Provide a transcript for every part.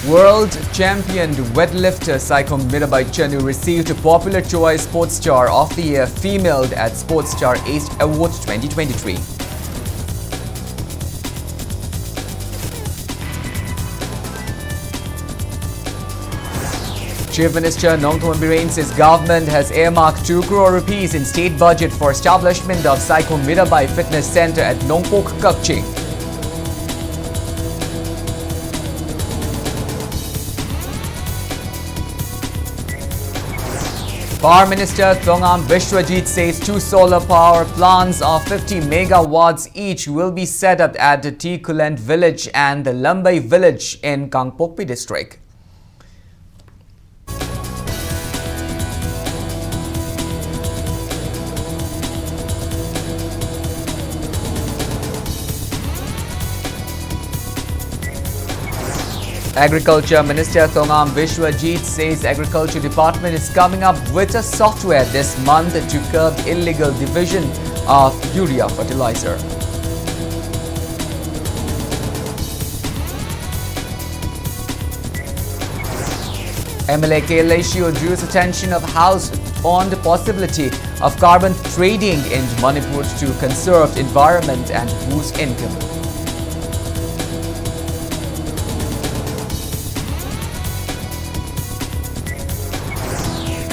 World champion weightlifter Saikom Mirabai Chanu received Popular Choice Sports Star of the Year Female at Sports Star Ace Awards 2023. Chief Minister Nongthoman Birane says government has earmarked 2 crore rupees in state budget for establishment of Saikom Mirabai Fitness Center at Nongpok, Kakching. Power Minister Thongam Vishwajit says 2 solar power plants of 50 megawatts each will be set up at the Tikuland village and the Lambai village in Kangpokpi district. Agriculture Minister Thongam Vishwajit says Agriculture Department is coming up with a software this month to curb illegal division of urea fertilizer. MLA Kailasio drew attention of House on the possibility of carbon trading in Manipur to conserve environment and boost income.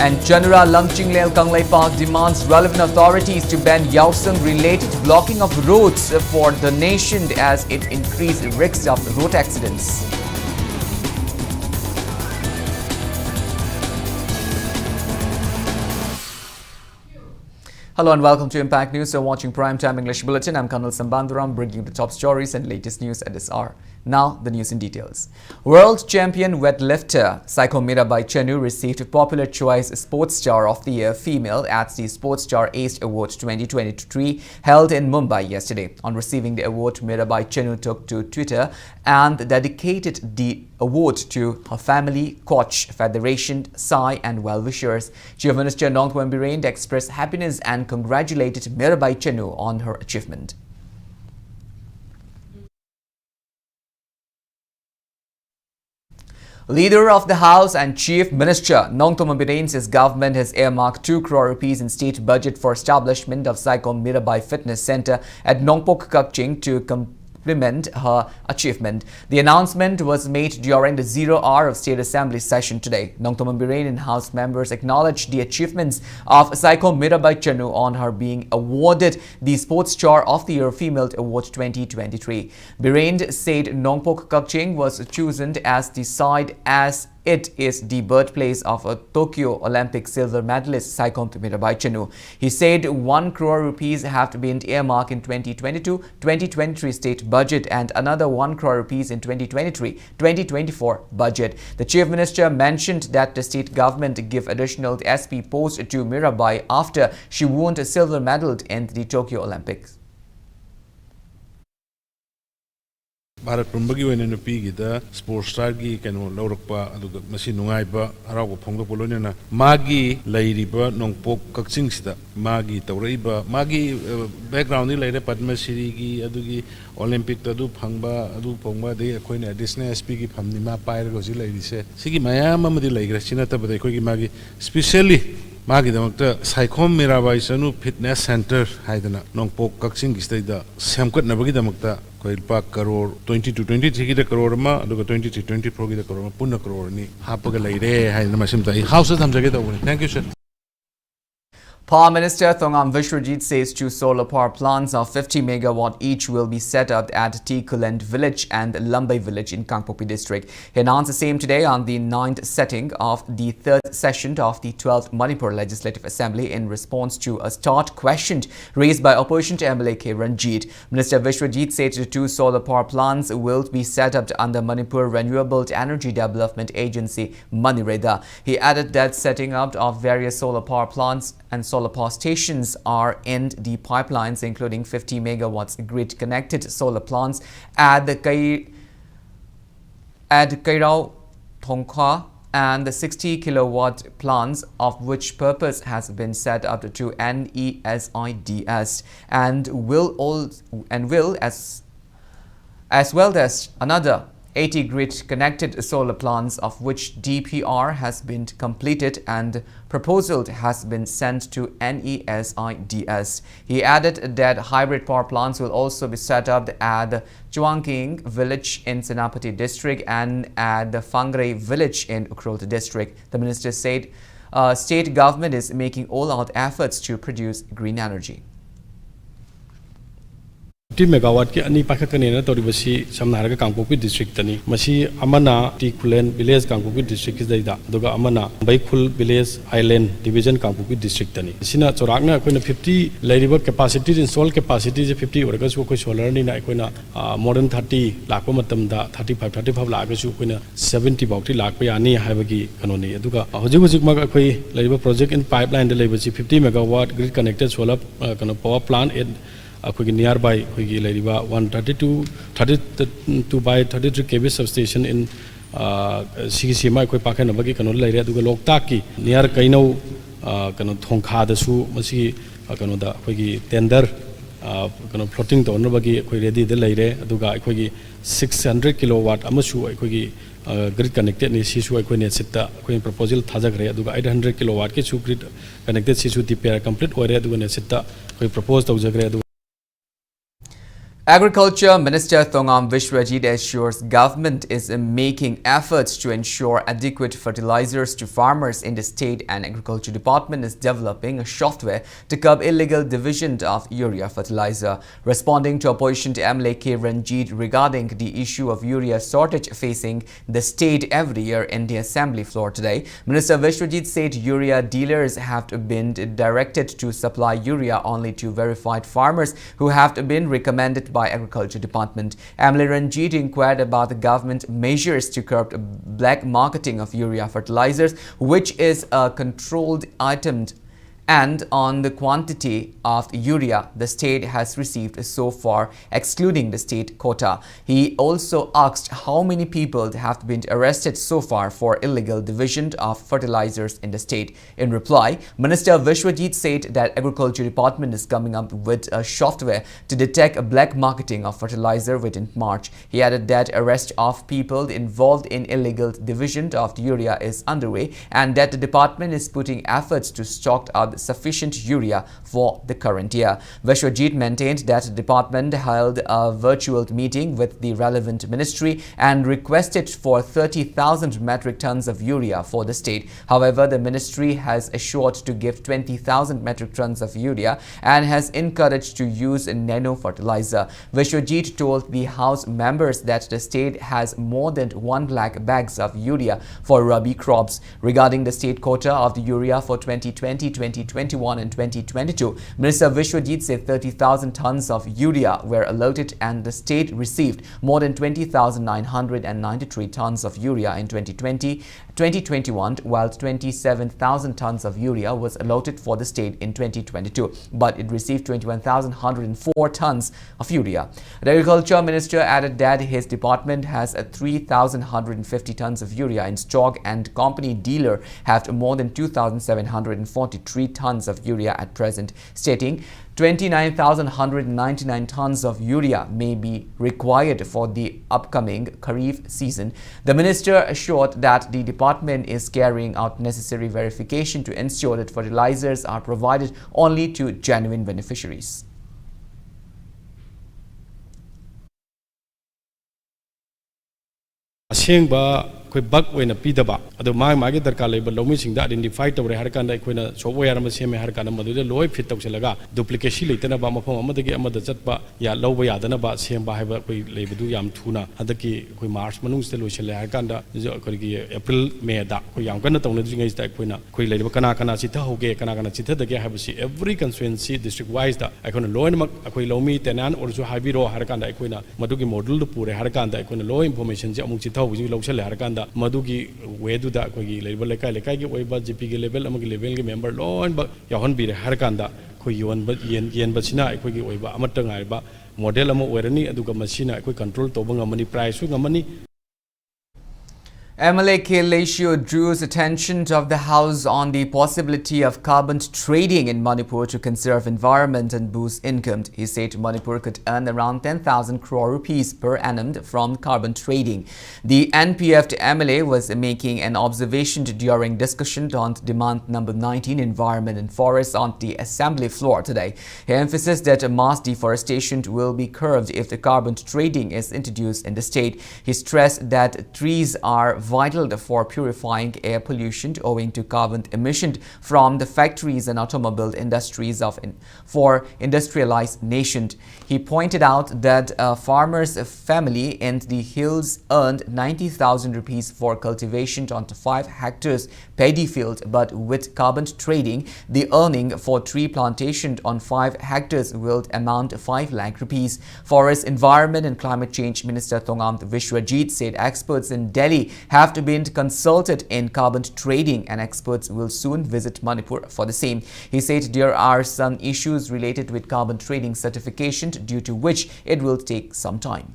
And Chanura Lamchinglel Kanglai Park demands relevant authorities to ban Yaosung-related blocking of roads for the nation as it increases risks of road accidents. Hello and welcome to Impact News. You're watching Primetime English Bulletin. I'm KANEL SHAMBANDURAM, bringing you the top stories and latest news at this hour. Now, the news in details. World champion weightlifter Saikom Mirabai Chanu received Popular Choice Sports Star of the Year Female at the Sports Star Ace Awards 2023 held in Mumbai yesterday. On receiving the award, Mirabai Chanu took to Twitter and dedicated the award to her family, coach, federation, Sai and well-wishers. Chief Minister Nongthoman Birane expressed happiness and congratulated Mirabai Chanu on her achievement. Leader of the House and Chief Minister Nongthoman Birane says government has earmarked 2 crore rupees in state budget for establishment of Saikom Mirabai Fitness Center at Nongpok, Kakching to complement her achievement. The announcement was made during the 0 hour of State Assembly session today. Nongthoman Birane and House members acknowledged the achievements of Saikom Mirabai Chanu on her being awarded the Sports Star of the Year Female Award 2023. Birane said Nongpok, Kakching was chosen as the site as it is the birthplace of a Tokyo Olympic silver medalist Saikom Mirabai Chanu. He said 1 crore rupees have been earmarked in 2022-2023 state budget and another 1 crore rupees in 2023-2024 budget. The Chief Minister mentioned that the state government give additional SP post to Mirabai after she won a silver medal in the Tokyo Olympics. Bharat Pumbagi when in a pig, the sports star can Lorpa, Machine Nungaiba, Arabo Pongo Polonia, Magi, Lady Bird, Nongpok, Kaksingsta, Magi, Tauriba, Magi background later, Padma Sirigi, Adugi, Olympic Tadu, Pangba, Adu Pongba, they acquaint a Disney speaking Pamnima Pyrogozi lady say, Sigi Mayama, the Lake, Sinata, but they could Magi, specially. Magi the Saikom Mirabai Chanu Fitness Center, Haidana, Nongpok, Kaksing is the Samkut Nabagi the Mukta, Koil Park Karor, 20 to 23 Karorma, look at 20 to 20 Progi the Koroma, Puna Koroni, Hapagalay, Haidamasimta, houses and Jageta. Thank you, sir. Power Minister Thongam Vishwajit says 2 solar power plants of 50 megawatt each will be set up at Tikuland village and Lambai village in Kangpokpi district. He announced the same today on the 9th sitting of the 3rd session of the 12th Manipur Legislative Assembly in response to a start question raised by opposition to MLA K. Ranjit. Minister Vishwajit said the 2 solar power plants will be set up under Manipur Renewable Energy Development Agency Manireda. He added that setting up of various solar power plants and solar power stations are in the pipelines, including 50 megawatts grid-connected solar plants at Kairao Thongkha and the 60 kilowatt plants, of which purpose has been set up to NESIDS and will as well as another 80 grid-connected solar plants, of which DPR has been completed and proposal has been sent to NESIDS. He added that hybrid power plants will also be set up at the Chuangking village in Senapati district and at the Phangrai village in Ukhrul district. The minister said state government is making all-out efforts to produce green energy. 50 megawatt ki ani pakhakane na toribasi samnaraga kangpopi district tani masi amana tikulen village kangpopi district ki daida aduga amana baikul village island division kangpopi district tani sina chorakna koina 50 lairiba capacity install capacity je 50 oraga su koi solar ni na koina more than 30 lakpa matamda 35 lakga su koina 70 bauti lakpa yani haibagi kanoni aduga hojik ma koi lairiba project in pipeline de laibasi 50 megawatt grid connected solar kana power plant in nearby 132 by 33 kV substation in Sigisima Pakanabaki Kano Lady Loktaki near Kaino Kano Thongkha the Su Masi Kanoda tender plotting the Onabagi ready the lady Aduga 600 kilowatt Amasu grid connected Sisu Sita proposal Tazagre Aduga 800 kilowatt Kisu grid connected Sisu TPR complete or Aduga Sita proposed Tazagre. Agriculture Minister Thongam Vishwajit assures government is making efforts to ensure adequate fertilizers to farmers in the state, and Agriculture Department is developing a software to curb illegal division of urea fertilizer. Responding to opposition to MLA K. Ranjit regarding the issue of urea shortage facing the state every year in the assembly floor today, Minister Vishwajit said urea dealers have been directed to supply urea only to verified farmers who have been recommended by Agriculture Department. MLA Ranjit inquired about the government measures to curb black marketing of urea fertilizers, which is a controlled item, and on the quantity of urea the state has received so far, excluding the state quota. He also asked how many people have been arrested so far for illegal division of fertilizers in the state. In reply, Minister Vishwajit said that Agriculture Department is coming up with a software to detect a black marketing of fertilizer within March. He added that arrest of people involved in illegal division of the urea is underway and that the department is putting efforts to stock up sufficient urea for the current year. Vishwajit maintained that the department held a virtual meeting with the relevant ministry and requested for 30,000 metric tons of urea for the state. However, the ministry has assured to give 20,000 metric tons of urea and has encouraged to use nano fertilizer. Vishwajit told the House members that the state has more than 1 lakh bags of urea for Rabi crops. Regarding the state quota of the urea for 2020, 2021 and 2022, Minister Vishwajit said 30,000 tons of urea were allotted and the state received more than 20,993 tons of urea in 2020-2021, while 27,000 tons of urea was allotted for the state in 2022, but it received 21,104 tons of urea. The Agriculture Minister added that his department has 3,150 tons of urea in stock and company dealer have more than 2,743 tons of urea at present, stating 29,199 tons of urea may be required for the upcoming Kharif season. The minister assured that the department is carrying out necessary verification to ensure that fertilizers are provided only to genuine beneficiaries. Bug when a pidaba, the Magi Darkale, but Lomising that identify to Harkanda, Quina, software, Semi Harkana, the low fit of Selaga, duplication, Tenabama, Amada Zatba, Ya, low way, Adanaba, Same by Labedu Yam Tuna, Adaki, Mars Manus, the Lucia Harkanda, April, May, that Kuyam Ganatona is that Quina, Quila Kanakana Sita, Hoge, Kanakana Sita, the have see every constituency district wise that I can low and Aquilomi, Tenan, or so Habiro, Harkanda, Equina, Maduki model to Pure Harkanda, I can low information, Jamuchita, Local Harkanda. ꯃꯇꯝꯗ ꯃꯗꯨꯒꯤ ꯋꯦꯗꯨꯗ ꯑꯩꯈꯣꯏꯒꯤ ꯂꯩꯔꯤꯕ ꯂꯩꯀꯥꯏꯒꯤ ꯑꯣꯏꯕ ꯖꯤꯄꯤꯒꯤ level ꯑꯃꯒꯤ ꯂꯦꯚꯦꯜꯒꯤ member ꯂꯣꯏꯅꯃꯛ ꯌꯥꯎꯍꯟꯕꯤꯔꯦ ꯍꯥꯏꯔꯀꯥꯟꯗ ꯑꯩꯈꯣꯏ ꯌꯦꯟꯕꯁꯤꯅ ꯑꯩꯈꯣꯏꯒꯤ ꯑꯣꯏꯕ ꯑꯃꯠꯇ ꯉꯥꯏꯔꯕ ꯃꯣꯗꯦꯜ ꯑꯃ ꯑꯣꯏꯔꯅꯤ ꯑꯗꯨꯒ ꯃꯁꯤꯅ ꯑꯩꯈꯣꯏ ꯀꯟꯇ꯭ꯔꯣꯜ ꯇꯧꯕ ꯉꯝꯃꯅꯤ ꯄ꯭ꯔꯥꯏꯁꯁꯨ ꯉꯝꯃꯅꯤ MLA Kelecio drew attention of the House on the possibility of carbon trading in Manipur to conserve environment and boost income. He said Manipur could earn around 10,000 crore rupees per annum from carbon trading. The NPF MLA was making an observation during discussion on demand number 19 Environment and Forests on the Assembly floor today. He emphasized that mass deforestation will be curbed if the carbon trading is introduced in the state. He stressed that trees are vital for purifying air pollution owing to carbon emission from the factories and automobile industries for industrialized nations. He pointed out that a farmer's family in the hills earned 90,000 rupees for cultivation on 5 hectares paddy field, but with carbon trading, the earning for tree plantation on 5 hectares will amount to 5 lakh rupees. Forest, Environment and Climate Change Minister Thongam Vishwajit said experts in Delhi have to be consulted in carbon trading and experts will soon visit Manipur for the same. He said there are some issues related with carbon trading certification due to which it will take some time.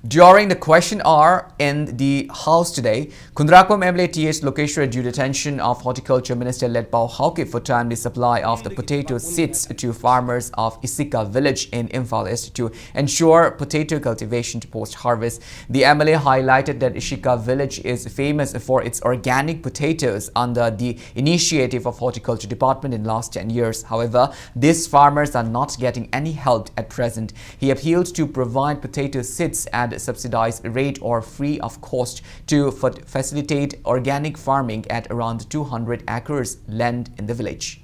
During the question hour in the House today, Kundrakwam MLA T.H. Lokeshwar drew the attention of Horticulture Minister Letpao Hauke for timely supply of the potato seeds to farmers of Isika village in Imphal East to ensure potato cultivation post-harvest. The MLA highlighted that Isika village is famous for its organic potatoes under the initiative of Horticulture Department in last 10 years. However, these farmers are not getting any help at present. He appealed to provide potato seeds at subsidized rate or free of cost to facilitate organic farming at around 200 acres land in the village.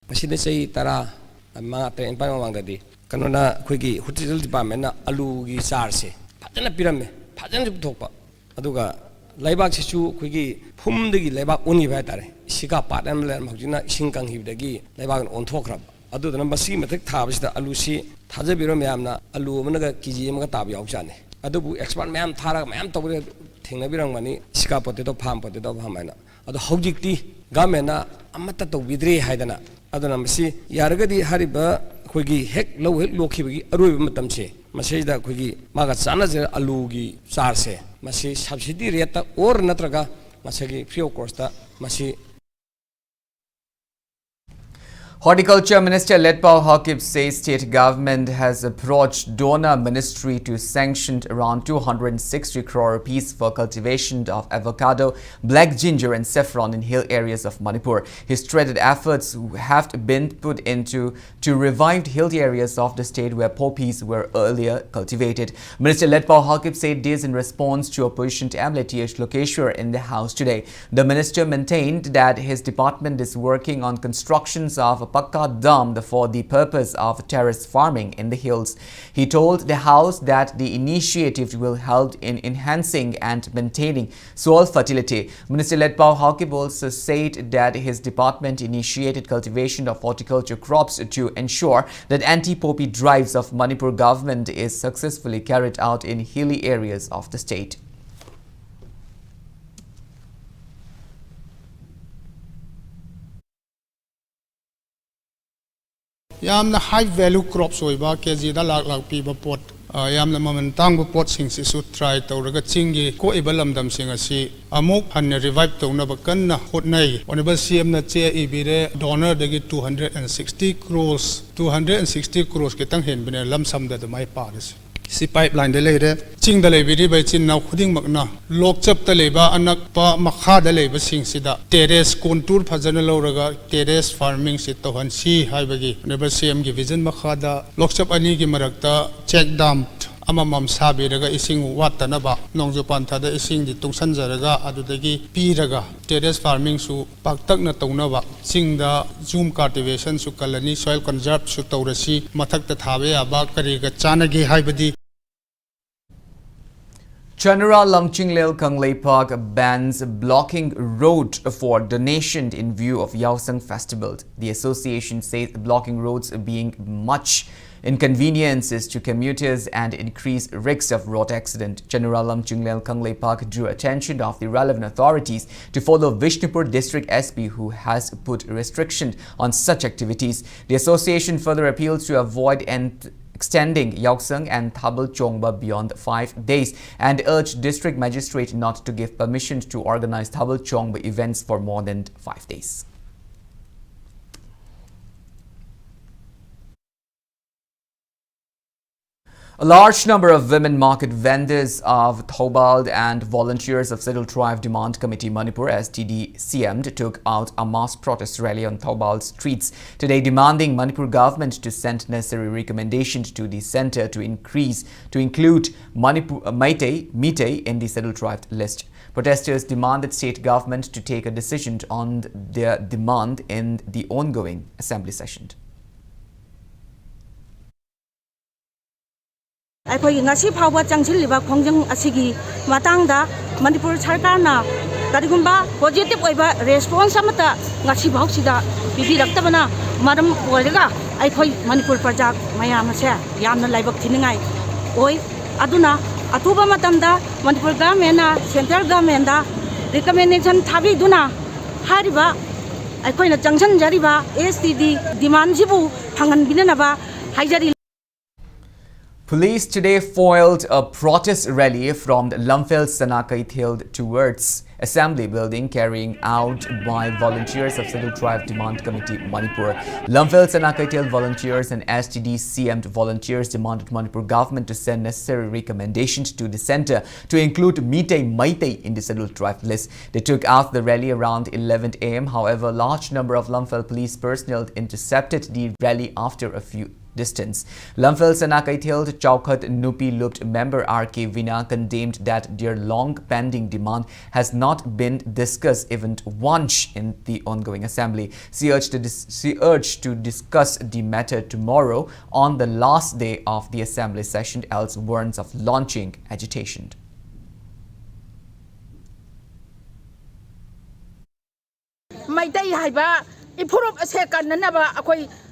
Masini say tara mga train pa mga dadi kanuna kuigi Horticulture Department na alu gi sarse phajana pirame phajana thokpa aduga laibak sisu kuigi phumdagi laibak uni ba tare Sika patam le magjina singkang hibdagi laibak on thokrab adudana masi mathak thabasida alu si thajabiro mayamna alu managa kiji amaga tab yaujane adubu expert mayam thara mayam tawre thingnabirang mani Sika potato farm haina adu hojikti gamena amata tawbidre haidana aduna masi yaragadi hariba koigi hek low hek lokhibagi aroiba matamse masida koigi maga chana je alu gi charse masi subsidy rate or natraga masagi free of cost masi. Horticulture Minister Letpao Hauke says state government has approached donor ministry to sanction around 260 crore rupees for cultivation of avocado, black ginger and saffron in hill areas of Manipur. His dreaded efforts have been put into to revive hill areas of the state where poppies were earlier cultivated. Minister Letpao Hauke said this in response to opposition to MLA T.H. Lokeshwar in the House today. The minister maintained that his department is working on constructions of a Pakka dam for the purpose of terrace farming in the hills. He told the House that the initiative will help in enhancing and maintaining soil fertility. Minister Letpao Hauke also said that his department initiated cultivation of horticulture crops to ensure that anti-poppy drives of Manipur government is successfully carried out in hilly areas of the state. Yamna high value crops oiba kg da lak pi ba pot yamna maman tang ba pot sing si su try tawraga chingi ko ibalamdam sing asi amuk han revive tawna ba kan na hotnai onaba cm na che ibire donor dagi 260 crores ke tang hen bene lamsam da mai paris si pipeline de leire ching da lebiri bai chin na khuding makna lok chap ta leba anak pa makha da leba sing sida terrace contour phajana loraga terrace farming si tohan si haibagi neba cm gi vision makha da lok chap ani gi marakta check dam amamam sabiraga ising watana ba nongju pantha da ising di tungsan jaraga adudagi piraga terrace farming su paktak na tawna ba singda zoom cultivation su kalani soil conserve su tawrasi mathak ta thabe aba kari ga chanagi haibadi. Chanura Lamchinglel Kanglei Park bans blocking road for donation in view of Yaosang Festival. The association says blocking roads being much inconveniences to commuters and increase risks of road accident. Chanura Lamchinglel Kanglei Park drew attention of the relevant authorities to follow Vishnupur District SP, who has put restriction on such activities. The association further appeals to avoid extending Yaosang and Thabal Chongba beyond 5 days and urged district magistrate not to give permission to organize Thabal Chongba events for more than 5 days. A large number of women market vendors of Thobal and volunteers of Scheduled Tribe Demand Committee Manipur STD-CM took out a mass protest rally on Thobal streets today, demanding Manipur government to send necessary recommendations to the centre to include Meitei in the Scheduled Tribe list. Protesters demanded state government to take a decision on their demand in the ongoing assembly session. ꯑꯩꯈꯣꯏꯒꯤ ꯉꯁꯤ ꯐꯥꯎꯕ ꯆꯪꯁꯤꯜꯂꯤꯕ ꯈꯣꯡꯖꯪ ꯑꯁꯤꯒꯤ ꯃꯇꯥꯡꯗ ꯃꯅꯤꯄꯨꯔ ꯁꯔꯀꯥꯔꯅ ꯀꯔꯤꯒꯨꯝꯕ positive ꯑꯣꯏꯕ response ꯑꯃꯠꯇ ꯉꯁꯤ ꯐꯥꯎꯁꯤꯗ ꯄꯤꯕꯤꯔꯛꯇꯕꯅ ꯃꯔꯝ ꯑꯣꯏꯔꯒ ꯑꯩꯈꯣꯏ ꯃꯅꯤꯄꯨꯔ ꯄ꯭ꯔꯖꯥ ꯃꯌꯥꯝ ꯑꯁꯦ ꯌꯥꯝꯅ ꯂꯥꯏꯕꯛ ꯊꯤꯅꯤꯡꯉꯥꯏ ꯑꯣꯏ ꯑꯗꯨꯅ ꯑꯊꯨꯕ ꯃꯇꯝꯗ ꯃꯅꯤꯄꯨꯔ ꯒꯚꯔꯟꯃꯦꯟꯠꯅ ꯁꯦꯟꯇ꯭ꯔꯦꯜ ꯒꯚꯔꯟꯃꯦꯟꯠꯗ ꯔꯤꯀꯃꯦꯟꯗꯦꯁꯟ ꯊꯥꯕꯤꯗꯨꯅ ꯍꯥꯏꯔꯤꯕ ꯑꯩꯈꯣꯏꯅ ꯆꯪꯁꯤꯟꯖꯔꯤꯕ STD ꯗꯤꯃꯥꯟꯗꯁꯤꯕꯨ ꯐꯪꯍꯟꯕꯤꯅꯅꯕ ꯍꯥꯏꯖꯔꯤ. Police today foiled a protest rally from the Lamphel Sanakaithil towards Assembly Building carrying out by volunteers of Scheduled Tribe Demand Committee Manipur. Lamphel Sanakaithil volunteers and STD-CM volunteers demanded Manipur government to send necessary recommendations to the centre to include Meitei in the Scheduled Tribe list. They took out the rally around 11 a.m. However, a large number of Lamphel police personnel intercepted the rally after a few distance. Lamphel Sanakaithil Chowkhat Nupi Lupt member RK Vina condemned that their long-pending demand has not been discussed even once in the ongoing assembly. She urged to discuss the matter tomorrow on the last day of the assembly session, else warns of launching agitation. Improve a second number, a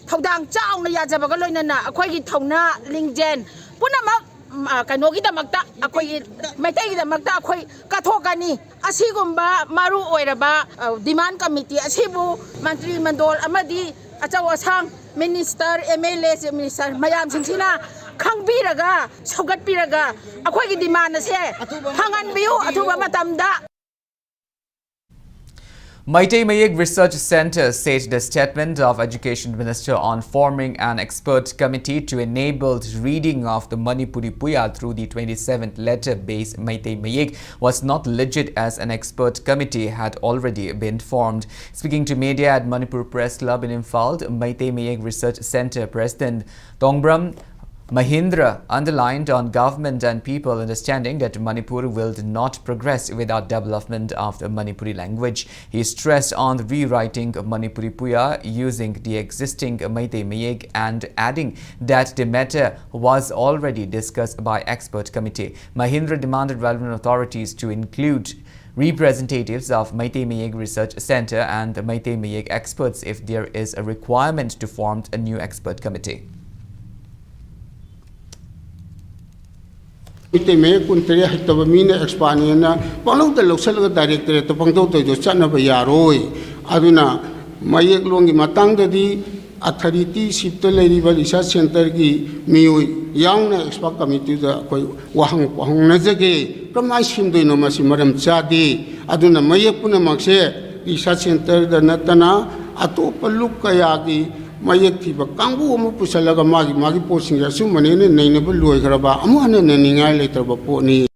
Todang Chow, Yazabagolina, a quay Tona, Lingjen, Punama, Kanogi the Magda, a quay, Metay the Magda, quay, Katogani, Asigumba, Maru Oiraba, Demand Committee, Asibu, Mantri Mandol, Amadi, Atawasang, Minister, MLS, Minister, Mayam Sinsina, Kang Piraga, Sogat Piraga, a quay demand is here, Hangan View, Atuba Matamda. Meitei Research Centre said the statement of Education Minister on forming an expert committee to enable reading of the Manipuri Puya through the 27th letter-based Meitei was not legit, as an expert committee had already been formed. Speaking to media at Manipur Press Club in Imphal, Meitei Research Centre President Tongbram Mahindra underlined on government and people understanding that Manipur will not progress without development of the Manipuri language. He stressed on rewriting Manipuri Puya using the existing Meitei and adding that the matter was already discussed by expert committee. Mahindra demanded relevant authorities to include representatives of Meitei Research Centre and Meitei experts if there is a requirement to form a new expert committee. Meitei Mayek Kuntari Hitaba Mina Expaniana, Palo the Local Director to Pangto to Chanaba Yaroi, Aduna, Mayek Longi Matanga di Authority Siptele Research Center Gi Miu, Young Expert Committee, Wahang Nazage, promise him to no Masimaram Chadi, Aduna Mayekuna Maxe, Research Center, the Natana, Atopa Lukayagi. Mayektiba Kangu Pusalaga Magi posting Yasumane, Nainable Luigraba, Amana Ninga later Baponi.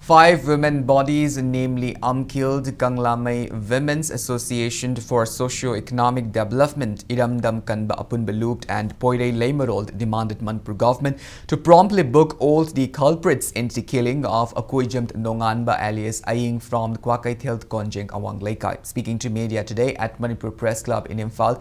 5 women bodies, namely Killed, Kanglamay Women's Association for Socio-Economic Development, Iramdam Kanba Apunbalupt and Poirei Leimarold demanded Manipur government to promptly book all the culprits in the killing of Akoijamt Nonganba alias Aying from the Kwakait Health Konjeng Awang Laikai. Speaking to media today at Manipur Press Club in Imphal,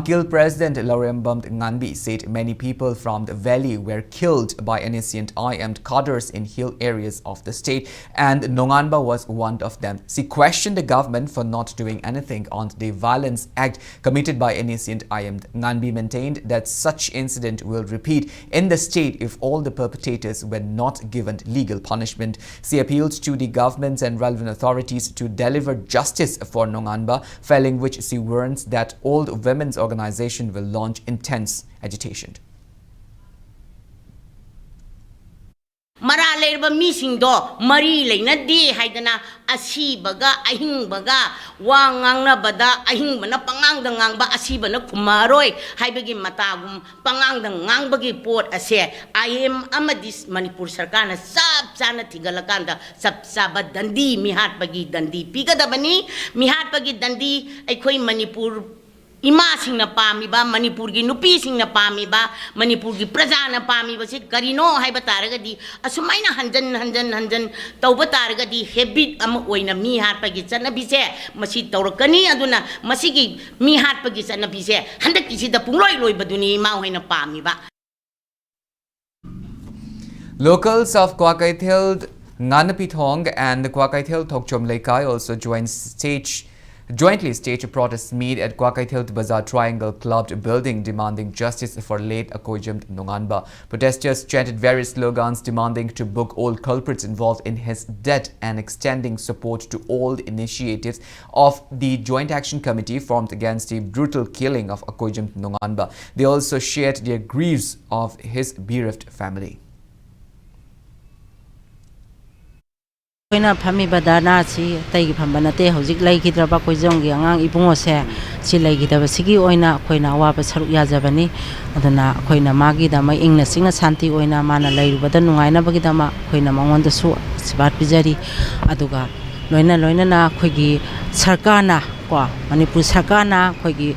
Killed President Laurembam Nganbi said many people from the valley were killed by innocent armed cadres in hill areas of the state, and Nonganba was one of them. She questioned the government for not doing anything on the violence act committed by innocent armed. Nganbi maintained that such incident will repeat in the state if all the perpetrators were not given legal punishment. She appealed to the governments and relevant authorities to deliver justice for Nonganba, failing which she warns that all women's organization will launch intense agitation. Mara lerba missing do Mari Lenadi Haidana Asibaga Ahingbaga Wangang Bada Ahingbana Pangang the Ngangba Asibana Kumaroi Haibagi Matagum Pangang the Ngangbagi Port Ase I am Amadis Manipur Sarkana Sab Sana Tigalakanda Sab Sabat Dandi Mihat Bagi Dandi Piga Dabani Mihat Bagi Dandi Ekoi Manipur Imasing na pami ba Manipur gi nupising na pami ba Manipur gi praja na pami ba si karino hay bataraga di asumay na hanjan tauba taraga di habit am oy na mi hat pagi na bise masi tawrakani aduna masigi mi hat pagi na bise handak kisi da pungloy baduni ma hoy na pami ba. Locals of Kwakaithil, Nganapithong and the Kwakaithil Thokchom Laikai also jointly staged a protest meet at Kwakaithil Bazaar Triangle Club building demanding justice for late Akoijamt Nonganba. Protesters chanted various slogans demanding to book all culprits involved in his death and extending support to all the initiatives of the Joint Action Committee formed against the brutal killing of Akoijamt Nonganba. They also shared their griefs of his bereaved family. Koina phami badana si tai phambanate hojik lai gidraba koijong gi angang ibungo se si lai gidaba sigi oina koina wa ba saru ya jabani adana koina magi da mai ingna singa santi oina mana lai rubada nungaina bagi dama koina mangon da su sibat bijari aduga loina na khoigi sarkana ko Manipur sarkana khoigi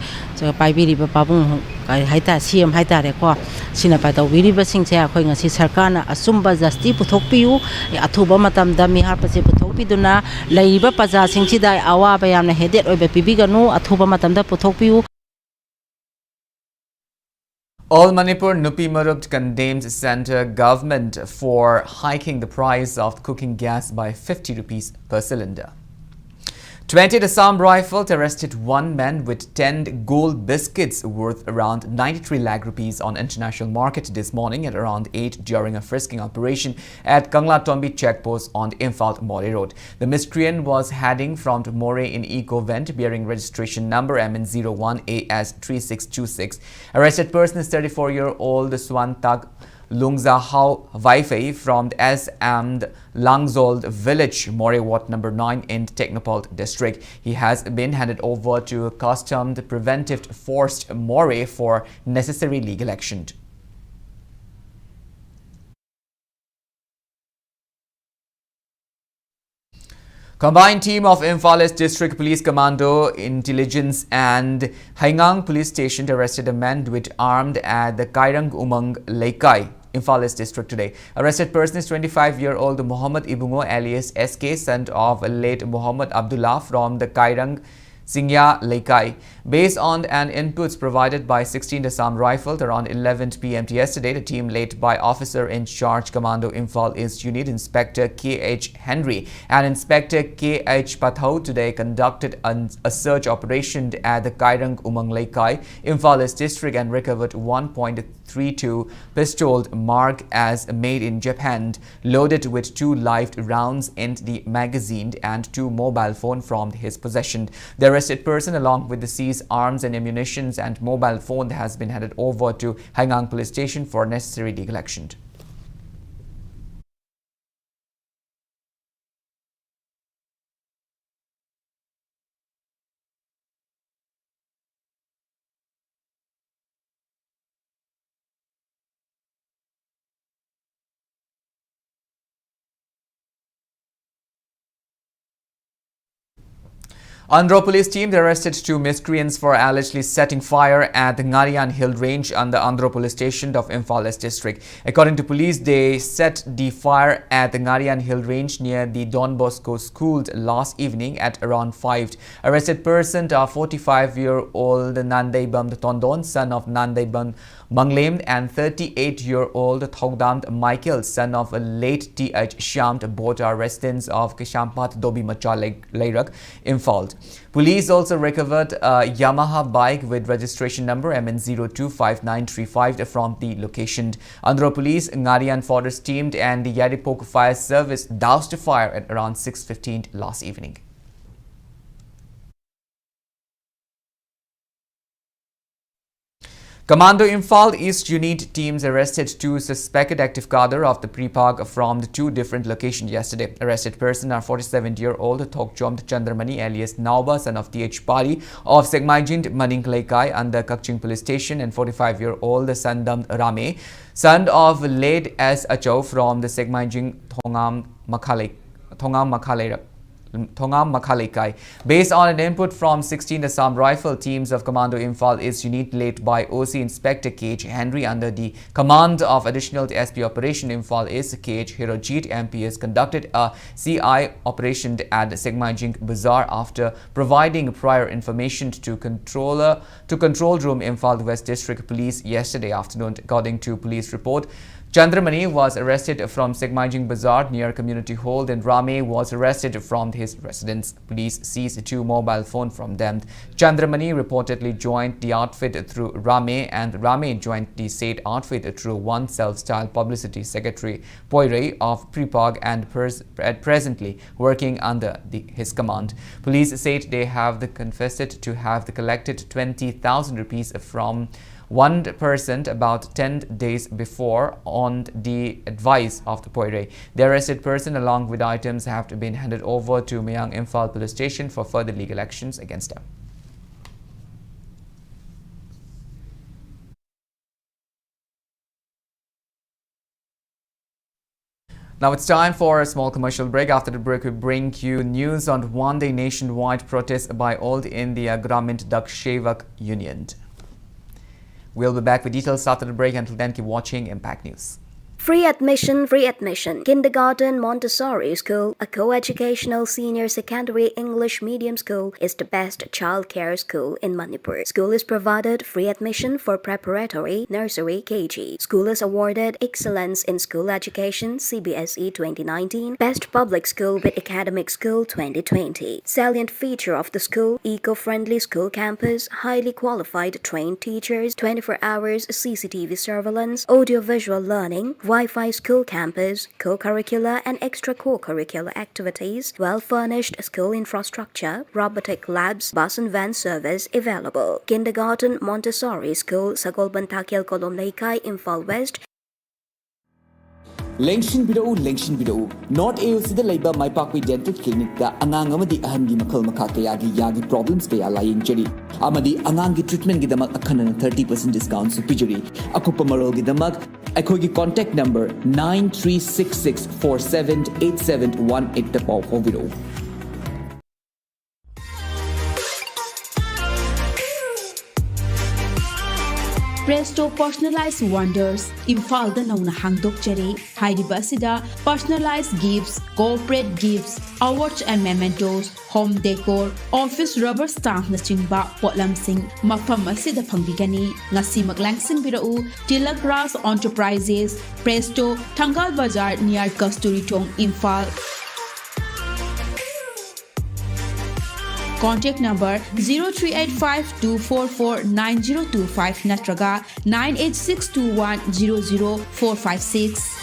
paibiri ba pabung kai haita CM haita re ko sina pa taw biri ba sing se khoi ngasi sarkana asumba jasti puthokpiu athuba matam da mi har pa se puthokpiduna leiba paja sing sida awa ba yamna hedet oi ba pibiganu athuba matam da puthokpiu. All Manipur Nupi Marupt condemns centre government for hiking the price of cooking gas by 50 rupees per cylinder. 20 Assam rifles arrested one man with 10 gold biscuits worth around 93 lakh rupees on international market this morning at around 8 during a frisking operation at Kangla Tombi checkpost on the Imphal More Road. The miscreant was heading from More in Eco-Vent bearing registration number MN01AS3626. Arrested person is 34-year-old Swantag Lungza Hao Waifei from the and Langzold village, More Ward number 9 in Technopole district. He has been handed over to Customs Preventive Force More for necessary legal action. Combined team of Imphal District Police Commando, Intelligence and Haingang Police Station arrested a man with armed at the Kairang Umang Laikai, Imphal District today. Arrested person is 25-year-old Muhammad Ibungo alias SK, son of late Muhammad Abdullah from the Kairang Singya Laikai. Based on an inputs provided by 16 Assam Rifles around 11 p.m. yesterday, the team led by Officer in Charge Commando Imphal East Unit Inspector K.H. Henry and Inspector K.H. Pathau today conducted a search operation at the Kairang Umang Laikai, Imphal East District and recovered 1.32 pistol marked as made in Japan, loaded with 2 live rounds in the magazine and 2 mobile phones from his possession. The arrested person along with the seized arms and ammunition and mobile phone has been handed over to Haingang Police Station for necessary legal action. Andhra police team arrested 2 miscreants for allegedly setting fire at the Ngarian Hill Range under Andhra police station of Imphal East district. According to police, they set the fire at the Ngarian Hill Range near the Don Bosco school last evening at around 5. Arrested person are 45-year-old Nandaibam Tondon, son of Nandaibam Manglem, and 38-year-old Thongdam Michael, son of a late T.H. Shyam, both are residents of Kishampat Dobi Macha Lairak, Imphal. Police also recovered a Yamaha bike with registration number MN025935 from the location. Andhra Police, Ngarian Forest team and the Yaripok Fire Service doused the fire at around 6:15 last evening. Commando Imphal East Unit teams arrested 2 suspected active cadre of the pre-park from the 2 different locations yesterday. Arrested person are 47-year-old Thokchom Chandramani alias Nauba, son of T.H. Pari of Segmaijind Maninklaikai under Kakching Police Station, and 45-year-old Sandam Rame, son of late S. Acho from the Segmaijind Thongam Makhalekai. Based on an input from 16 Assam Rifle teams of Commando Imphal East Unit led by OC Inspector K.H. Henry under the command of Additional SP Operation Imphal East K.H. Hirojit MPS conducted a CI operation at Segmaijind Bazaar after providing prior information to Control Room Imphal West District Police yesterday afternoon. According to police report, Chandramani was arrested from Segmaijind Bazaar near Community Hall, and Rame was arrested from his residence. Police seized 2 mobile phones from them. Chandramani reportedly joined the outfit through Rame, and Rame joined the said outfit through one self-styled publicity secretary, Poire of Pripag, and presently working under his command. Police said they have confessed to have collected 20,000 rupees from one person about 10 days before on the advice of the Poire. The arrested person along with items have been handed over to Mayang Imphal Police Station for further legal actions against them. Now it's time for a small commercial break. After the break, we bring you news on one-day nationwide protest by All India Gramin Dak Sevak Union. We'll be back with details after the break. Until then, keep watching Impact News. Free admission, free admission. Kindergarten Montessori School, a co-educational senior secondary English medium school, is the best childcare school in Manipur. School is provided free admission for preparatory, nursery, KG. School is awarded Excellence in School Education CBSE 2019, Best Public School with Academic School 2020. Salient feature of the school, eco-friendly school campus, highly qualified trained teachers, 24 hours CCTV surveillance, audio-visual learning, Wi-Fi school campus, co-curricular and extra-co-curricular activities, well-furnished school infrastructure, robotic labs, bus and van service available. Kindergarten Montessori School, Sagolban Takyal Kolom Laikai, Imphal West. Lengshin Bidou, North AOC Labor My Parkway Dental Clinic, the Anangamadi Ahangi Makal Makakayagi Yagi problems kaya lying jeri. Amadi Anangi treatment Gidamak Akanan 30% discount superior. Akupamaro Gidamak, Akogi contact number 9366478718 the Pau Hovido. Presto Personalized Wonders, Imphal da nauna hangdok jari, Haidiba asida personalized gifts, corporate gifts, awards and mementos, home decor, office rubber stamp na chingba potlam sing mafam asida pangbigani, ngasi maglangsing birau, Tilak Ras Enterprises, Presto, Tangal Bazaar near Kasturi Tong, Imphal. Contact number 0385-244-9025 natraga 98621-00456.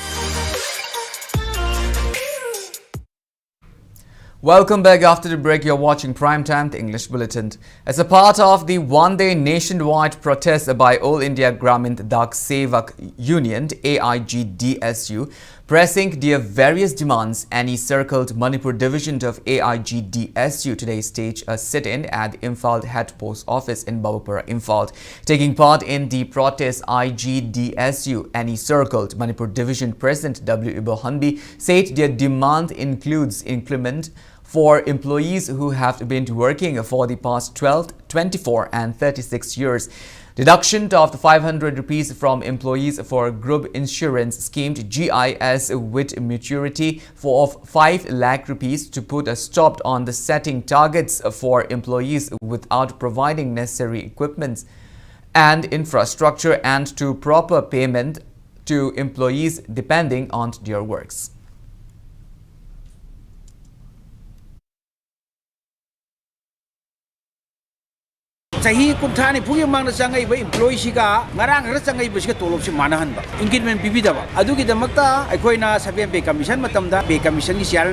Welcome back. After the break, you're watching Primetime, the English Bulletin. As a part of the one-day nationwide protest by All India Gramin Dak Sevak Union, AIGDSU, pressing their various demands, and encircled Manipur division of AIGDSU today staged a sit-in at Imphal Head Post Office in Babapura, Imphal. Taking part in the protest, IGDSU and encircled Manipur division President W. Ibo Hanbi said their demand includes increment for employees who have been working for the past 12, 24 and 36 years. Deduction of the 500 rupees from employees for group insurance scheme GIS with maturity of 5 lakh rupees to put a stop on the setting targets for employees without providing necessary equipment and infrastructure and to proper payment to employees depending on their works. Sahi kunthani pugi mangna changai ba employee siga ngarang ra changai ba siga tolop si manahan ba increment bibidaba adugi damakta aikoina sabem pay commission matamda pay commission gi siar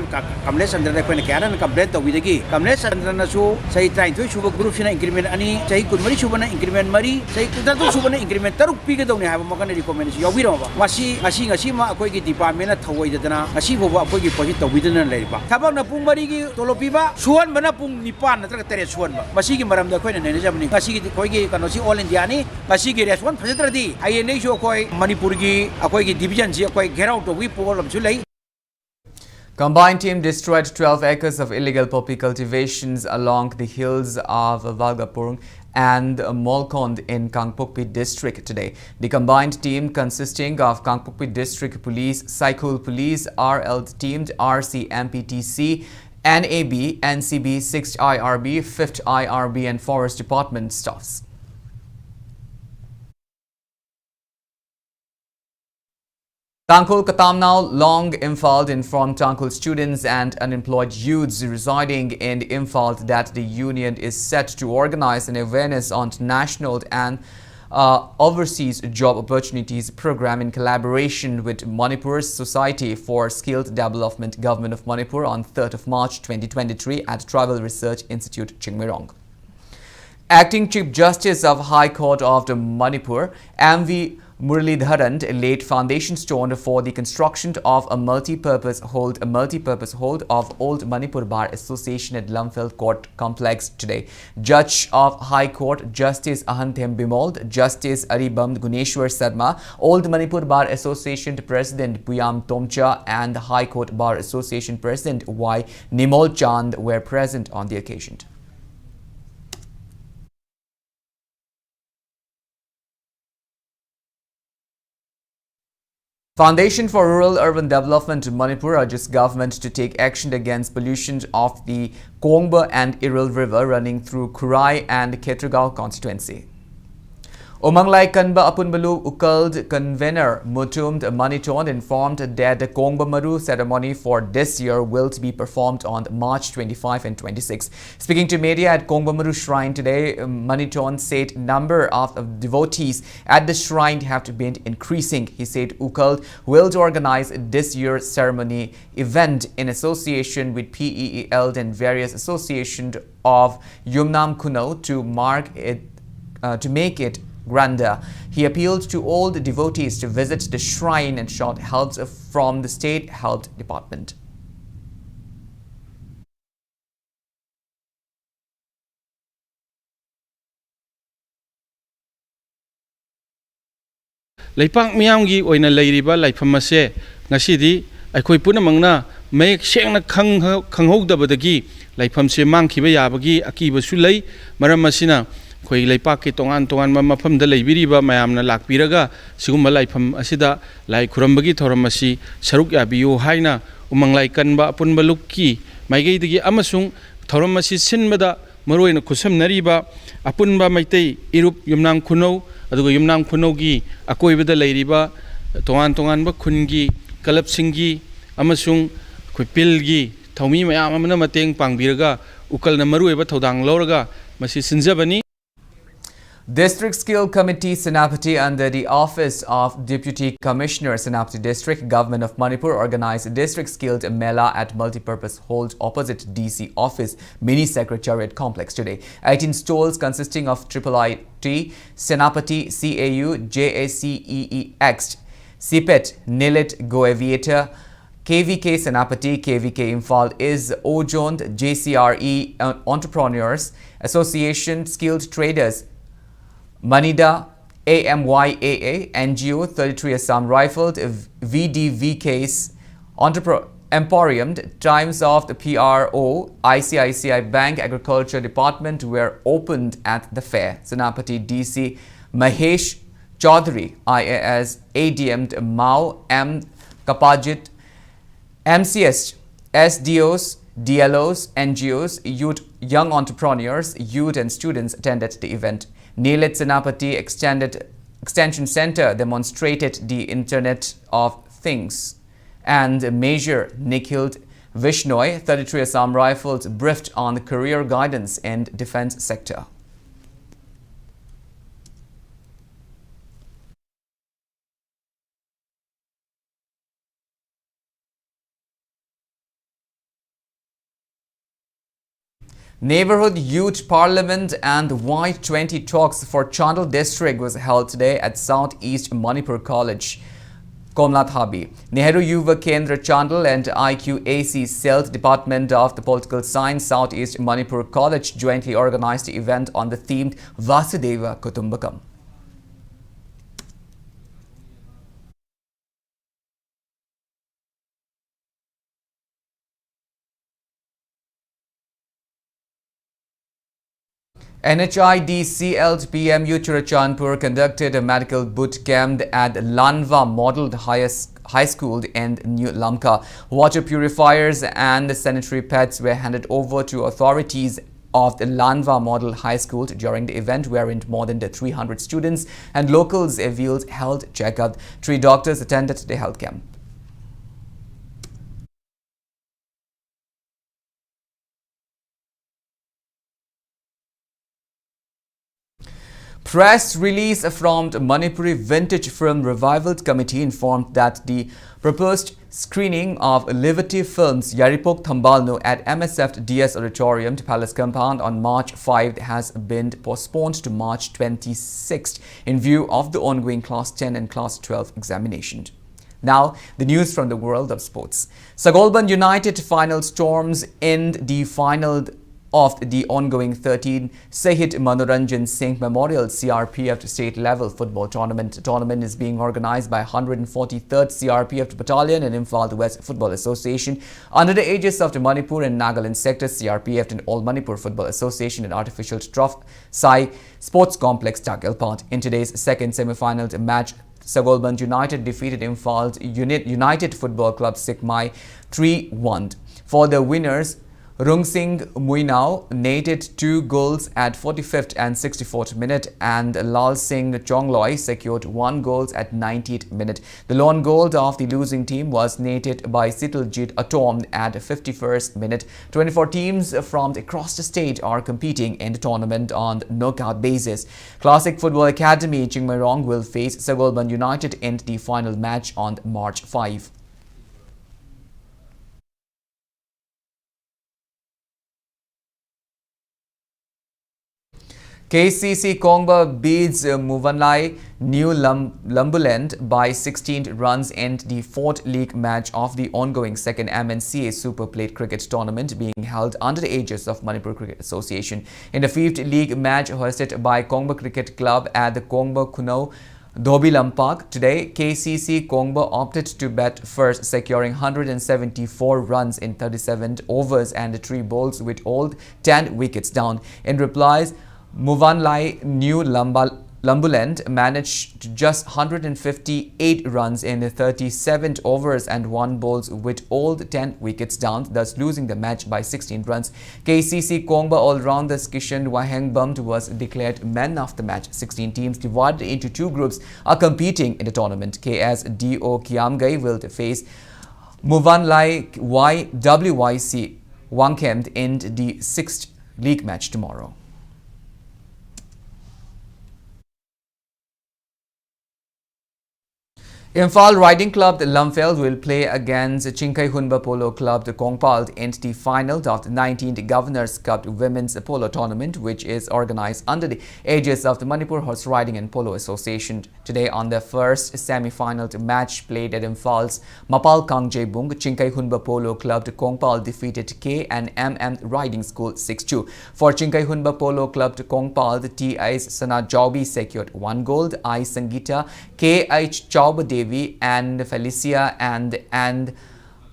kamle sandra da koina kyaran complaint tawidagi kamle sandra na su sahi 32 suba group sina increment ani sahi kunmari suba na increment mari sahi kudatu suba na increment taruk piga dawni haba makana recommendation yawbiro ba ngasi ma akoi gi department na thawai dana ngasi boba akoi gi posit tawidana leiba thabak na pung mari gi tolopiba suan bana pung nipan na tra tere suan ba masi gi maram da koina ne ngasi gi koi gi kanosi all india ni ngasi gi response phajatradi ayene sho koi manipur gi akoi gi division ji akoi gerau to wi problem chu lai. Combined team destroyed 12 acres of illegal poppy cultivations along the hills of Valgapur and Molkond in Kangpokpi district today. The combined team consisting of Kangpokpi district police, Saikul police, RL teamed RC MPTC, NAB, NCB, 6th IRB, 5th IRB and Forest Department staffs. Tangkol Katamnao Long Imphal informed Tangkol students and unemployed youths residing in Imphal that the union is set to organize an awareness on national and overseas job opportunities program in collaboration with Manipur's Society for Skilled Development Government of Manipur on 3rd of March 2023 at Tribal Research Institute, Chingmirong. Acting Chief Justice of High Court of the Manipur, M.V. Muralidharan laid foundation stone for the construction of a multi-purpose hold of Old Manipur Bar Association at Lumfeld Court Complex today. Judge of High Court Justice Ahanthem Bimold, Justice Aribam Guneshwar Sarma, Old Manipur Bar Association President Puyam Tomcha and the High Court Bar Association President Y. Nimol Chand were present on the occasion. Foundation for Rural Urban Development in Manipur urges government to take action against pollution of the Kongba and Iril River running through Kurai and Ketragao constituency. Umanglai Kanba Apunbalu Ukald convener Mutumd Maniton informed that the Kongba Maru ceremony for this year will be performed on March 25 and 26. Speaking to media at Kongba Maru Shrine today, Maniton said number of devotees at the shrine have been increasing. He said Ukald will organize this year's ceremony event in association with PEEL and various associations of Yumnam Kuno to make it grander. He appealed to all the devotees to visit the shrine and sought help from the State Health Department. Leipang miyamgi oina leiriba laifamase ngasidi aikoi punamangna mayek sengna khanghogdabadagi laifamse mangkhiba yabagi akiba su lei maram masina koi leipak ki tongan mafam da leibiriba mayamna lakpiraga sigumba laifam asida lai khurambagi thoramasi saruk yabiyu haina umanglai kanba apunba lukki maigeidagi amasung thoramasi sinbada maroina khusamnariba apunba maitei irup yumnang khunau aduga yumnang khunaugi akoibada leiriba tongan ba khungi kalapsinggi amasung khupilgi thaumi mayam amana mateng pangbiraga ukalna marueba thodang lawraga masi sinjabani. District Skill Committee Senapati under the Office of Deputy Commissioner Senapati District Government of Manipur organized District Skilled Mela at Multipurpose Hall opposite DC Office Mini Secretariat Complex today. 18 stalls consisting of IIIT, Senapati, CAU, JACEEX, CPET, Nilit, Go Aviator, KVK Senapati, KVK Imphal is Ojoned, JCRE Entrepreneurs Association, Skilled Traders, Manida, AMYAA, NGO, 33 Assam Rifled, VDVKs, Emporium, Times of the PRO, ICICI Bank Agriculture Department were opened at the fair. Senapati DC Mahesh Chaudhary, IAS, ADM Mao, M. Kapajit, MCS, SDOs, DLOs, NGOs, youth, young entrepreneurs, youth and students attended the event. Neelit Senapati Extension Center demonstrated the Internet of Things, and Major Nikhil Vishnoi, 33 Assam Rifles, briefed on the career guidance and defense sector. Neighborhood Youth Parliament and Y20 talks for Chandel district was held today at Southeast Manipur College, Komlathabi. Nehru Yuva Kendra Chandel and IQAC CELT Department of the Political Science Southeast Manipur College jointly organized the event on the theme Vasudeva Kutumbakam. NHID PMU Churachandpur conducted a medical boot camp at Lanva Model High School in New Lamka. Water purifiers and sanitary pads were handed over to authorities of the Lanva Model High School during the event, wherein more than 300 students and locals availed health checkup. 3 doctors attended the health camp. Press release from the Manipuri Vintage Film Revival Committee informed that the proposed screening of Liberty Films Yaripok Thambalno at MSF DS Auditorium to Palace Compound on March 5 has been postponed to March 26 in view of the ongoing Class 10 and Class 12 examinations. Now, the news from the world of sports. Sagolban United final storms in the final of the ongoing 13th Sahit Manoranjan Singh Memorial CRPF State Level Football Tournament. The tournament is being organized by 143rd CRPF Battalion and Imphal West Football Association under the aegis of the Manipur and Nagaland sector CRPF and All Manipur Football Association and Artificial Turf Sai Sports Complex Tagalpat. In today's second semi-final match, Sagolban United defeated Imphal United Football Club Sikmai 3-1. For the winners, Rung Singh Muinao netted 2 goals at 45th and 64th minute, and Lal Singh Chongloi secured 1 goal at 90th minute. The lone goal of the losing team was netted by Sitaljit Atom at 51st minute. 24 teams from across the state are competing in the tournament on knockout basis. Classic Football Academy Chingmairong will face Sagolban United in the final match on March 5. KCC Kongba beats Muvanlai New Lumbuland by 16 runs in the 4th league match of the ongoing 2nd MNCA Super Plate Cricket Tournament being held under the aegis of Manipur Cricket Association. In the 5th league match hosted by Kongba Cricket Club at the Kongba Kuno Dhobilam Park, today KCC Kongba opted to bat first, securing 174 runs in 37 overs and 3 balls with all 10 wickets down. In replies, Muvanlai New Lumbuland managed just 158 runs in the 37 overs and 1 balls with all 10 wickets down, thus losing the match by 16 runs. KCC Kongba all-rounder Kishan Wahengbam was declared man of the match. 16 teams divided into 2 groups are competing in the tournament. KSDO Kiamgai will face Muvanlai YWYC Wangkemd in the 6th league match tomorrow. Imphal Riding Club the Lumfeld will play against Chinkai Hunba Polo Club the Kongpal in the final of the 19th Governors Cup Women's Polo Tournament, which is organized under the aegis of the Manipur Horse Riding and Polo Association. Today, on their first semi-final match played at Imphal's Mapal Kangjebung, Chinkai Hunba Polo Club the Kongpal defeated K and MM Riding School 6-2. For Chinkai Hunba Polo Club the Kongpal, the T.I.'s Sana Jaubi secured 1 gold, I Sangita, K.H. Chauba Devi and Felicia and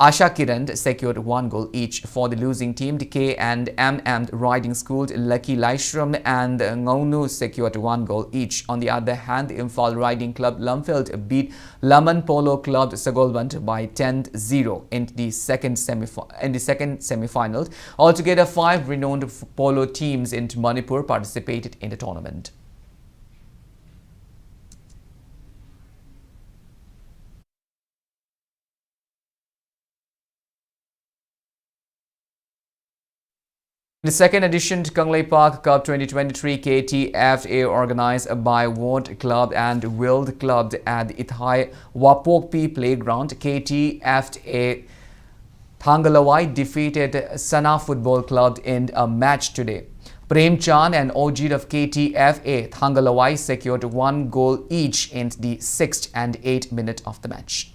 Asha Kiran secured 1 goal each. For the losing team, K and MM Riding School, Lucky Laishram and Ngonu secured 1 goal each. On the other hand, the Imphal Riding Club Lumfield beat Laman Polo Club Sagolband by 10-0 in the second semi-final. Altogether, 5 renowned polo teams in Manipur participated in the tournament. The second edition Kanglei Park Cup 2023 KTFA organized by Ward Club and Wild Club at the Ithai Wapokpi Playground. KTFA Thangalawai defeated Sana Football Club in a match today. Prem Chand and Ojit of KTFA Thangalawai secured 1 goal each in the 6th and 8th minute of the match.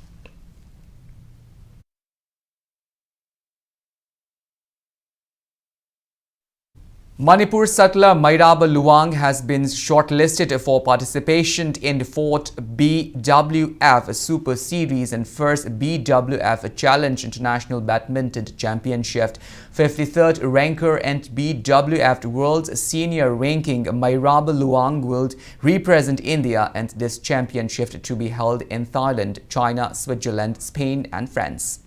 Manipur Satla Mairaba Luang has been shortlisted for participation in the 4th BWF Super Series and 1st BWF Challenge International Badminton Championship. 53rd ranker and BWF World Senior Ranking Mairaba Luang will represent India in this championship to be held in Thailand, China, Switzerland, Spain and France.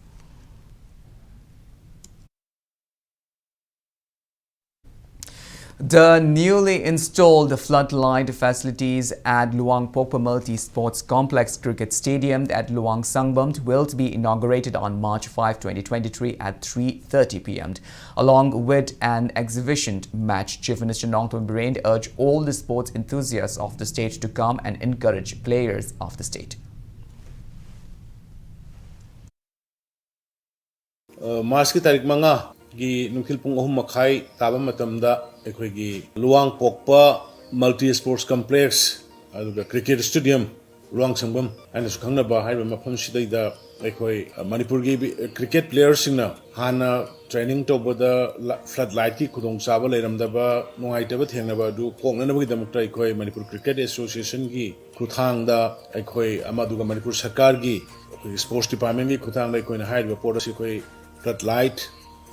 The newly installed floodlight facilities at Luang Pokpa Multi-Sports Complex Cricket Stadium at Luang Sangbam will be inaugurated on March 5, 2023 at 3:30 p.m. Along with an exhibition match, Chief Minister Nongton Birend urged all the sports enthusiasts of the state to come and encourage players of the state. March ki tarik manga gi nungkil pung ahum makai taba matamda ekhoi Luang Pokpa Multi Sports Complex aduga Cricket Stadium Luang Sangbam and sukhangna ba haiba mafam sidai da ekhoi Manipur gi cricket players singna hana training to boda floodlight ki khudong chaba leiramda ba nungai taba thengna ba du kokna na gi damakta ekhoi Manipur Cricket Association gi khuthang da ekhoi amaduga Manipur Sarkar gi sports department gi khuthang da ekhoi na haiba policy ekhoi floodlight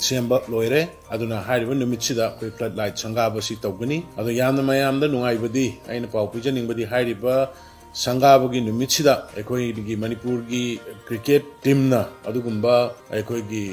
Semba loire aduna haiba numitsida koi floodlight sangaba si tawgani adu yamna mayamda nungai badi aina pau pijaning badi haiba sangaba gi numitsida ekoi gi Manipur gi cricket team na adugumba ekoi gi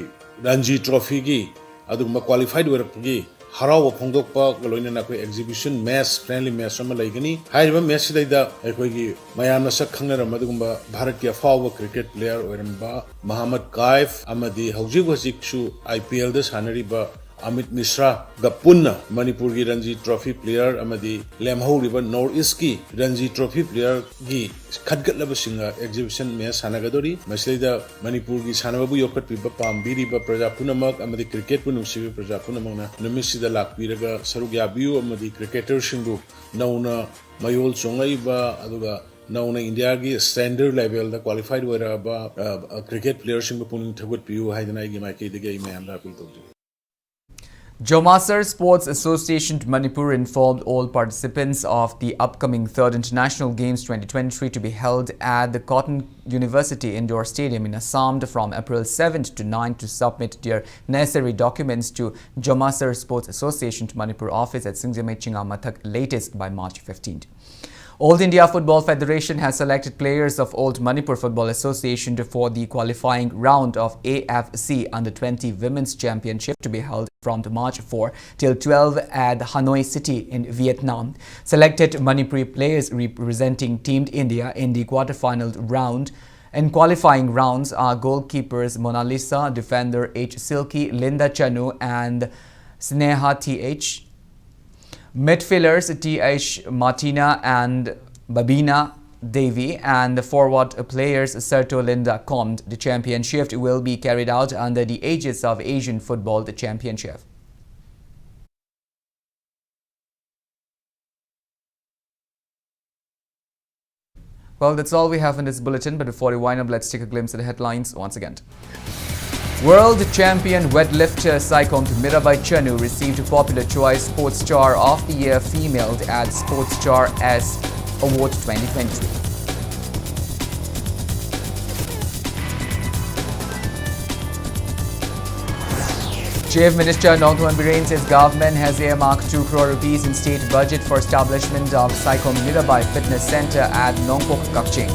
Ranji Trophy gi adugumba qualified werapgi harawa phongdokpa galoina na koi exhibition match friendly match ama laigani haiba match sidaida ekoi gi mayamna sak khangna madugumba Bharat ki afawa cricket player oiramba Muhammad Kaif amadi hojik su IPL da sanariba Amit Mishra Gapunna Manipur gi Ranji Trophy player amadi lemhoriba North East ki Ranji Trophy player gi khadgatlaba singa exhibition match sanagadori maslida Manipur gi sanababu yokat piba pambiriba praja punamak amadi cricket pu nungsibi praja punamak na numisida lakpiraga sarugya biu amadi cricketer singbu nauna mayol chongaiba aduga nauna India gi standard level da qualified wera ba cricket player singbu puning thagut piu haidana gi maike de gi mayam la pil tawdi. Jomasar Sports Association Manipur informed all participants of the upcoming 3rd International Games 2023 to be held at the Cotton University Indoor Stadium in Assam from April 7th to 9th to submit their necessary documents to Jomasar Sports Association Manipur office at Singjame Chingamathak latest by March 15th. Old India Football Federation has selected players of Old Manipur Football Association for the qualifying round of AFC Under-20 Women's Championship to be held from March 4 till 12 at Hanoi City in Vietnam. Selected Manipuri players representing Team India in the quarterfinal round and qualifying rounds are goalkeepers Mona Lisa, defender H. Silky, Linda Chanu and Sneha Th. Midfielders T.H. Martina and Babina Devi and the forward players Serto Linda Comd. The championship will be carried out under the aegis of Asian Football Championship. Well, that's all we have in this bulletin, but before we wind up, let's take a glimpse at the headlines once again. World champion weightlifter Saikom Mirabai Chanu received Popular Choice Sports Star of the Year Female at Sports Star S Award 2023. Chief Minister Nongthoman Biren says government has earmarked 2 crore rupees in state budget for establishment of Saikom Mirabai Fitness Center at Nongpok Kakching.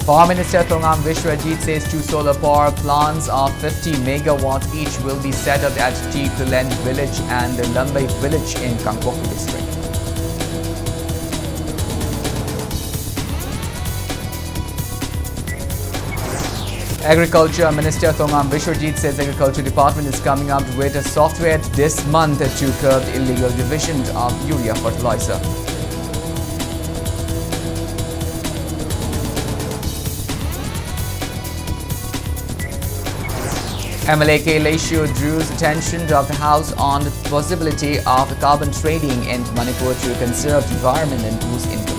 Power Minister Thongam Vishwajit says 2 solar power plants of 50 megawatts each will be set up at T. Kulen village and Lambai village in Kangpokpi district. Agriculture Minister Thongam Vishwajit says Agriculture Department is coming up with a software this month to curb the illegal division of urea fertilizer. MLA K. Laishu drew attention of the House on the possibility of carbon trading in Manipur to conserve the environment and boost income.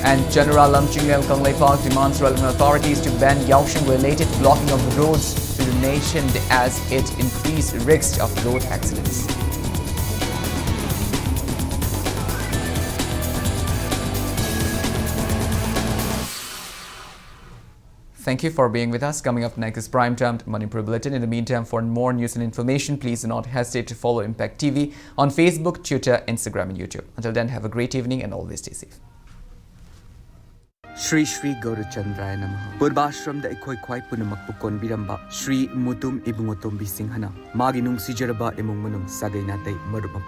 And General Lamchinglem Konglei Park demands relevant authorities to ban Yaosheng-related blocking of the roads to the nation as it increased risks of road accidents. Thank you for being with us. Coming up next is Prime Time Manipur Bulletin. In the meantime, for more news and information, please do not hesitate to follow Impact TV on Facebook, Twitter, Instagram and YouTube. Until then, have a great evening and always stay safe. Shri Shri Gaurachandraya Namaha. Purvashram da ikoi kwai punamak pukon biramba Shri Mutum Ibungotom Bisinghana. Magi nung sijaraba imong manung sagay natay marupapa.